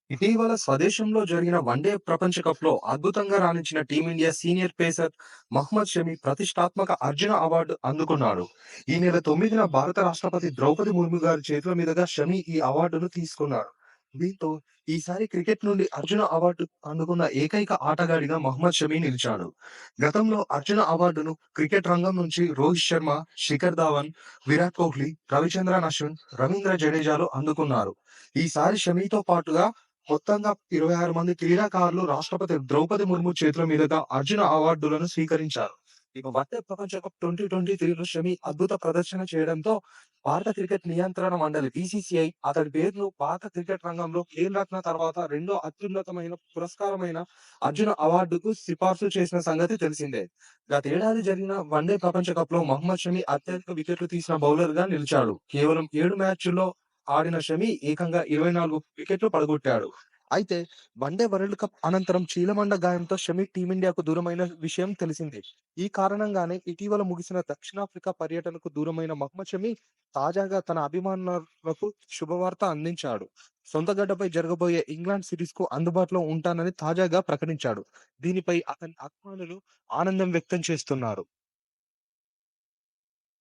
ఇటీవల స్వదేశంలో జరిగిన వన్డే ప్రపంచ కప్‌లో అద్భుతంగా రాణించిన team India senior pacer Mohammed Shami ప్రతిష్టాత్మక అర్జున అవార్డు అందుకున్నాడు. ఈ నెల 9న భారత రాష్ట్రపతి ద్రౌపది ముర్ము గారి చేతుల మీదుగా షమి ఈ అవార్డును తీసుకున్నాడు. దీంతో ఈసారి క్రికెట్ నుండి అర్జున అవార్డు అందుకున్న ఏకైక ఆటగాడిగా మహ్మద్ షమి నిలిచాడు. గతంలో అర్జున అవార్డును క్రికెట్ రంగం నుంచి రోహిత్ శర్మ, శిఖర్ ధవన్, విరాట్ కోహ్లీ, రవిచంద్రన్ అశ్విన్, రవీంద్ర జడేజాలు అందుకున్నారు. ఈసారి షమితో పాటుగా మొత్తంగా 26 మంది క్రీడాకారులు రాష్ట్రపతి ద్రౌపది ముర్ము చేతుల మీదుగా అర్జున అవార్డులను స్వీకరించారు. ఇక వన్డే ప్రపంచ కప్ 2023లో షమి అద్భుత ప్రదర్శన చేయడంతో భారత క్రికెట్ నియంత్రణ మండలి బీసీసీఐ అతడి పేరును భారత క్రికెట్ రంగంలో ఖేల్ రత్న తర్వాత రెండో అత్యున్నతమైన పురస్కారమైన అర్జున అవార్డుకు సిఫార్సు చేసిన సంగతి తెలిసిందే. గతేడాది జరిగిన వన్డే ప్రపంచ కప్‌లో మహ్మద్ షమి అత్యధిక వికెట్లు తీసిన బౌలర్‌గా నిలిచాడు. కేవలం 7 మ్యాచ్‌ల్లో ఆడిన షమి ఏకంగా 24 వికెట్లు పడగొట్టాడు. అయితే వన్డే వరల్డ్ కప్ అనంతరం చీలమండ గాయంతో షమి టీమిండియాకు దూరమైన విషయం తెలిసిందే. ఈ కారణంగానే ఇటీవల ముగిసిన దక్షిణాఫ్రికా పర్యటనకు దూరమైన మహ్మద్ షమి తాజాగా తన అభిమానులకు శుభవార్త అందించాడు. సొంత గడ్డపై జరగబోయే ఇంగ్లాండ్ సిరీస్‌కు అందుబాటులో ఉంటానని తాజాగా ప్రకటించాడు. దీనిపై అతని అభిమానులు ఆనందం వ్యక్తం చేస్తున్నారు.